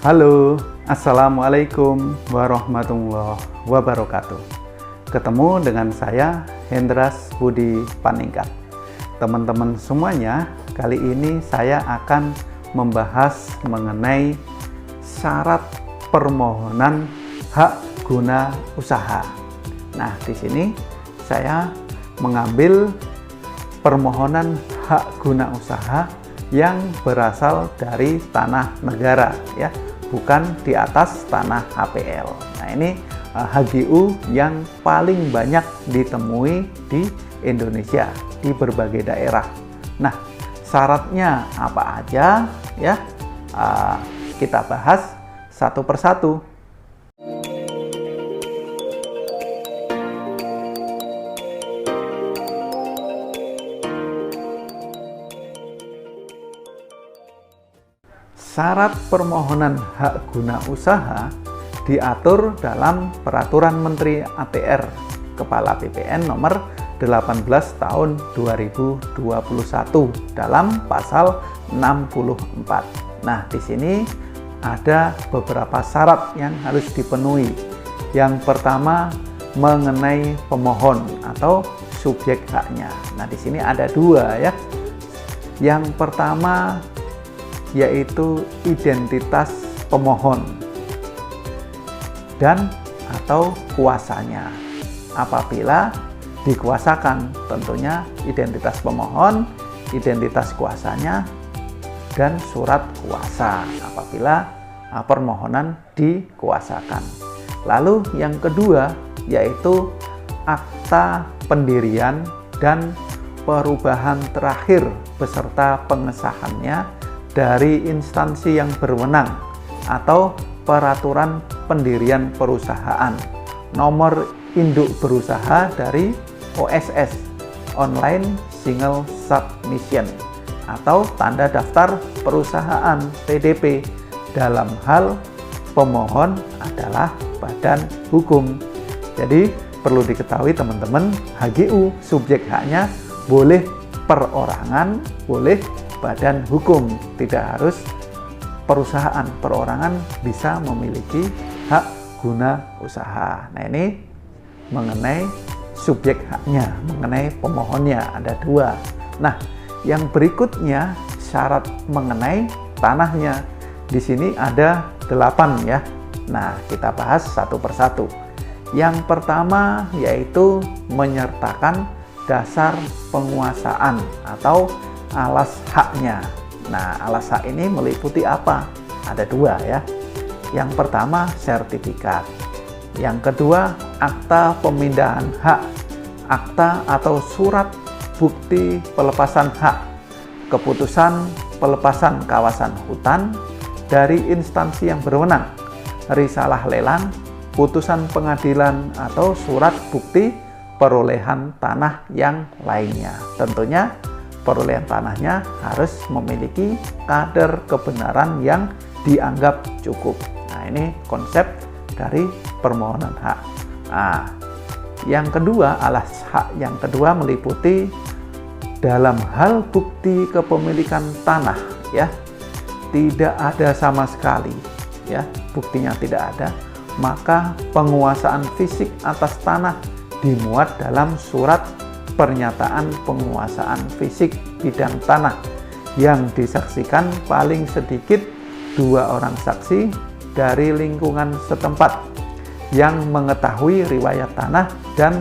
Halo, Assalamualaikum warahmatullahi wabarakatuh. Ketemu dengan saya, Hendras Budi Paningkat. Teman-teman semuanya, kali ini saya akan membahas mengenai syarat permohonan hak guna usaha. Nah, di sini saya mengambil permohonan hak guna usaha yang berasal dari tanah negara, ya, bukan di atas tanah HPL. Nah, ini HGU yang paling banyak ditemui di Indonesia di berbagai daerah. Nah, syaratnya apa aja, ya? Kita bahas satu persatu. Syarat permohonan hak guna usaha diatur dalam Peraturan Menteri ATR Kepala BPN nomor 18 tahun 2021 dalam pasal 64. Nah, di sini ada beberapa syarat yang harus dipenuhi. Yang pertama mengenai pemohon atau subjek haknya. Nah, di sini ada dua, ya. Yang pertama yaitu identitas pemohon dan atau kuasanya. Apabila dikuasakan, tentunya identitas pemohon, identitas kuasanya, dan surat kuasa apabila permohonan dikuasakan. Lalu yang kedua yaitu akta pendirian dan perubahan terakhir beserta pengesahannya dari instansi yang berwenang atau peraturan pendirian perusahaan, nomor induk berusaha dari OSS (Online Single Submission) atau tanda daftar perusahaan TDP dalam hal pemohon adalah badan hukum. Jadi perlu diketahui teman-teman, HGU subjek haknya boleh perorangan, boleh badan hukum, tidak harus perusahaan. Perorangan bisa memiliki hak guna usaha. Nah, ini mengenai subjek haknya, mengenai pemohonnya ada dua. Nah, yang berikutnya syarat mengenai tanahnya. Di sini ada 8, ya. Nah, kita bahas satu persatu. Yang pertama yaitu menyertakan dasar penguasaan atau alas haknya. Nah, alas hak ini meliputi apa? Ada dua, ya. Yang pertama sertifikat. Yang kedua akta pemindahan hak, akta atau surat bukti pelepasan hak, keputusan pelepasan kawasan hutan dari instansi yang berwenang, risalah lelang, putusan pengadilan atau surat bukti perolehan tanah yang lainnya. Tentunya perolehan tanahnya harus memiliki kadar kebenaran yang dianggap cukup. Nah, ini konsep dari permohonan hak. Nah, yang kedua, alas hak yang kedua meliputi dalam hal bukti kepemilikan tanah, ya, tidak ada sama sekali, ya, buktinya tidak ada, maka penguasaan fisik atas tanah dimuat dalam surat pernyataan penguasaan fisik bidang tanah yang disaksikan paling sedikit 2 orang saksi dari lingkungan setempat yang mengetahui riwayat tanah dan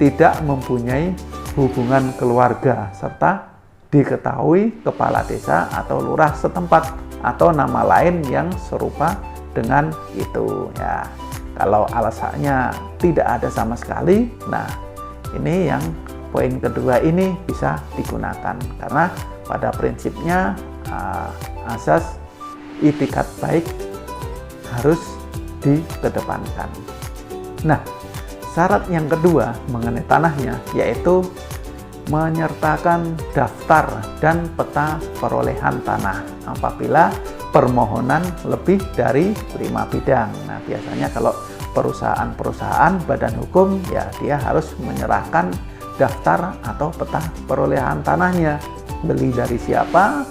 tidak mempunyai hubungan keluarga, serta diketahui kepala desa atau lurah setempat atau nama lain yang serupa dengan itu, ya. Kalau alas haknya tidak ada sama sekali, nah ini yang poin kedua ini bisa digunakan karena pada prinsipnya asas itikat baik harus dikedepankan. Nah, syarat yang kedua mengenai tanahnya yaitu menyertakan daftar dan peta perolehan tanah apabila permohonan lebih dari 5 bidang. Nah, biasanya kalau perusahaan-perusahaan badan hukum, ya dia harus menyerahkan daftar atau peta perolehan tanahnya, beli dari siapa,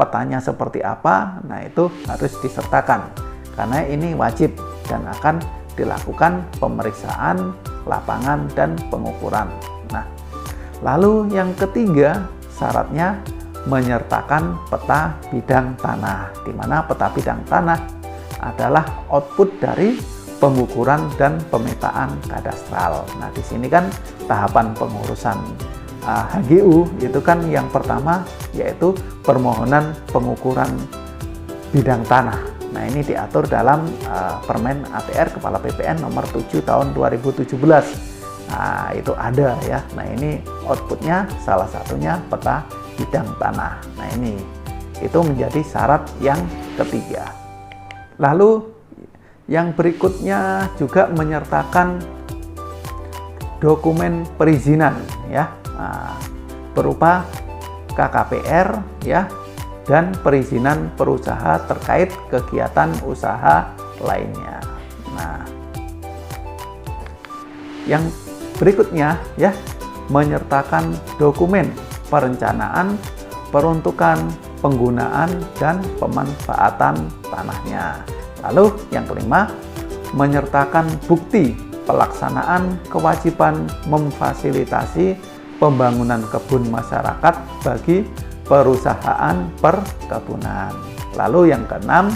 petanya seperti apa, nah itu harus disertakan karena ini wajib dan akan dilakukan pemeriksaan lapangan dan pengukuran. Nah, lalu yang ketiga syaratnya menyertakan peta bidang tanah, di mana peta bidang tanah adalah output dari pengukuran dan pemetaan kadastral. Nah, di sini kan tahapan pengurusan HGU itu kan yang pertama yaitu permohonan pengukuran bidang tanah. Nah, ini diatur dalam Permen ATR Kepala BPN nomor 7 tahun 2017. Nah, itu ada ya. Nah, ini outputnya salah satunya peta bidang tanah. Nah, ini itu menjadi syarat yang ketiga. Lalu yang berikutnya juga menyertakan dokumen perizinan ya, berupa KKPR ya, dan perizinan perusaha terkait kegiatan usaha lainnya. Nah, yang berikutnya ya, menyertakan dokumen perencanaan, peruntukan, penggunaan, dan pemanfaatan tanahnya. Lalu yang kelima, menyertakan bukti pelaksanaan kewajiban memfasilitasi pembangunan kebun masyarakat bagi perusahaan perkebunan. Lalu yang keenam,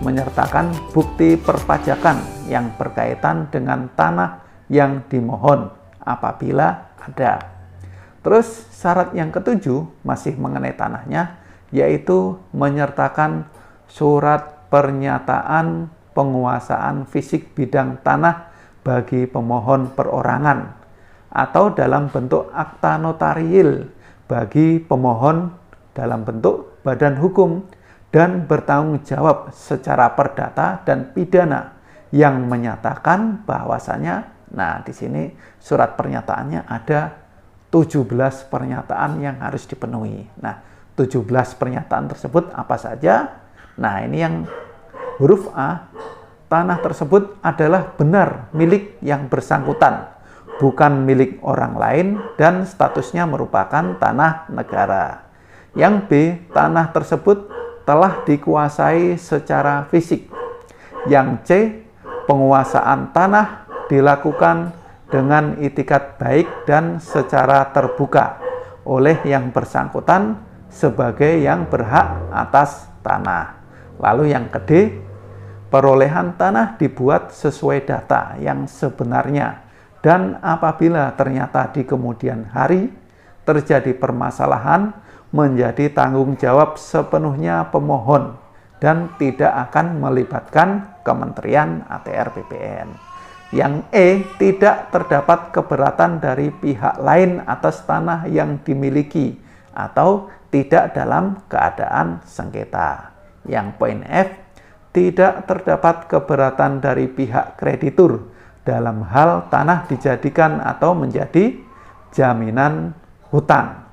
menyertakan bukti perpajakan yang berkaitan dengan tanah yang dimohon apabila ada. Terus syarat yang ketujuh masih mengenai tanahnya, yaitu menyertakan surat pernyataan penguasaan fisik bidang tanah bagi pemohon perorangan atau dalam bentuk akta notariil bagi pemohon dalam bentuk badan hukum dan bertanggung jawab secara perdata dan pidana yang menyatakan bahwasanya, nah di sini surat pernyataannya ada 17 pernyataan yang harus dipenuhi. Nah, 17 pernyataan tersebut apa saja? Nah, ini yang huruf A, tanah tersebut adalah benar milik yang bersangkutan, bukan milik orang lain dan statusnya merupakan tanah negara. Yang B, tanah tersebut telah dikuasai secara fisik. Yang C, penguasaan tanah dilakukan dengan itikat baik dan secara terbuka oleh yang bersangkutan sebagai yang berhak atas tanah. Lalu yang ke D, perolehan tanah dibuat sesuai data yang sebenarnya dan apabila ternyata di kemudian hari terjadi permasalahan menjadi tanggung jawab sepenuhnya pemohon dan tidak akan melibatkan Kementerian ATR BPN. Yang E, tidak terdapat keberatan dari pihak lain atas tanah yang dimiliki atau tidak dalam keadaan sengketa. Yang poin F, tidak terdapat keberatan dari pihak kreditur dalam hal tanah dijadikan atau menjadi jaminan hutang.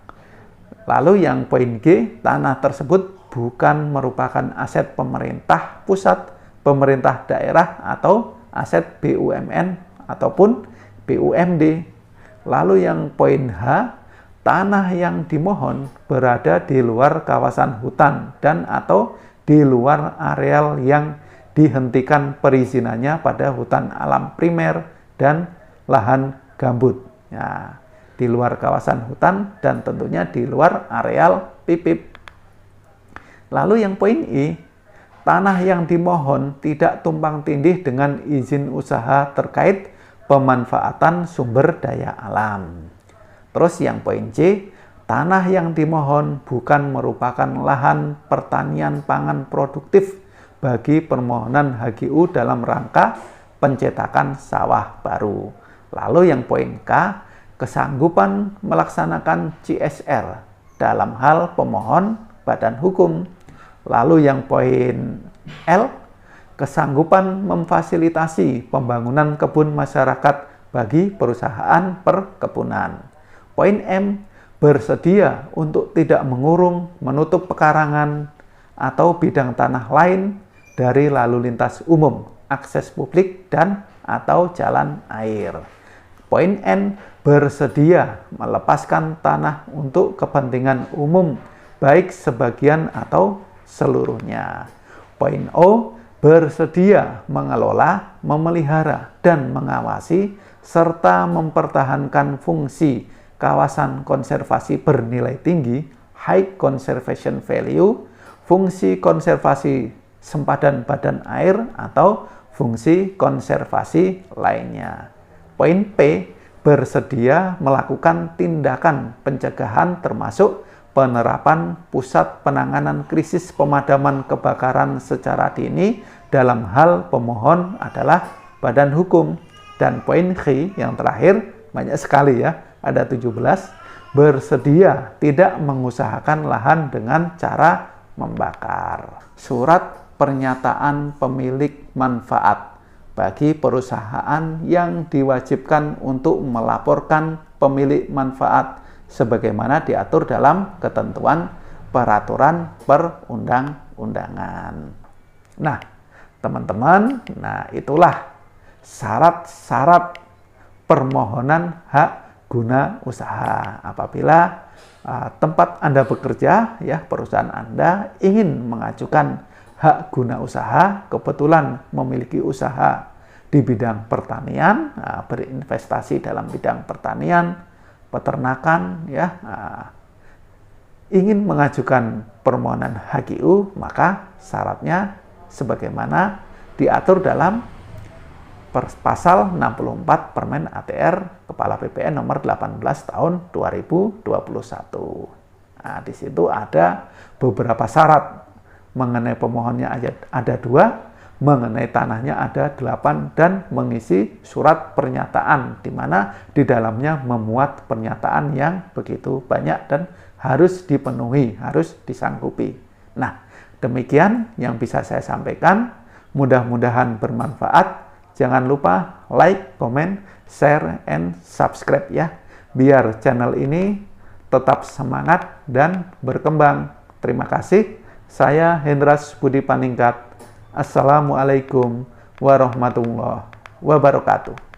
Lalu yang poin G, tanah tersebut bukan merupakan aset pemerintah pusat, pemerintah daerah, atau aset BUMN ataupun BUMD. Lalu yang poin H, tanah yang dimohon berada di luar kawasan hutan dan atau di luar areal yang dihentikan perizinannya pada hutan alam primer dan lahan gambut. Ya, di luar kawasan hutan dan tentunya di luar areal PIPIP. Lalu yang poin I, tanah yang dimohon tidak tumpang tindih dengan izin usaha terkait pemanfaatan sumber daya alam. Terus yang poin C, tanah yang dimohon bukan merupakan lahan pertanian pangan produktif bagi permohonan HGU dalam rangka pencetakan sawah baru. Lalu yang poin K, kesanggupan melaksanakan CSR dalam hal pemohon badan hukum. Lalu yang poin L, kesanggupan memfasilitasi pembangunan kebun masyarakat bagi perusahaan perkebunan. Poin M, bersedia untuk tidak mengurung, menutup pekarangan atau bidang tanah lain dari lalu lintas umum, akses publik, dan atau jalan air. Poin N, bersedia melepaskan tanah untuk kepentingan umum baik sebagian atau seluruhnya. Poin O, bersedia mengelola, memelihara, dan mengawasi, serta mempertahankan fungsi kawasan konservasi bernilai tinggi, high conservation value, fungsi konservasi sempadan badan air, atau fungsi konservasi lainnya. Poin P, bersedia melakukan tindakan pencegahan termasuk penerapan pusat penanganan krisis pemadaman kebakaran secara dini dalam hal pemohon adalah badan hukum. Dan poin G yang terakhir, banyak sekali ya, ada 17, bersedia tidak mengusahakan lahan dengan cara membakar. Surat pernyataan pemilik manfaat bagi perusahaan yang diwajibkan untuk melaporkan pemilik manfaat sebagaimana diatur dalam ketentuan peraturan perundang-undangan. Nah, teman-teman, itulah syarat-syarat permohonan hak guna usaha. Apabila tempat Anda bekerja, ya, perusahaan Anda ingin mengajukan hak guna usaha, kebetulan memiliki usaha di bidang pertanian, berinvestasi dalam bidang pertanian, peternakan, ya, ingin mengajukan permohonan HGU, maka syaratnya sebagaimana diatur dalam pasal 64 Permen ATR Kepala BPN nomor 18 tahun 2021. Nah, di situ ada beberapa syarat. Mengenai pemohonnya ada 2, mengenai tanahnya ada 8, dan mengisi surat pernyataan, di mana di dalamnya memuat pernyataan yang begitu banyak dan harus dipenuhi, harus disanggupi. Nah, demikian yang bisa saya sampaikan. Mudah-mudahan bermanfaat. Jangan lupa like, comment, share, and subscribe ya, biar channel ini tetap semangat dan berkembang. Terima kasih. Saya Hendras Budi Paningkat. Assalamualaikum warahmatullahi wabarakatuh.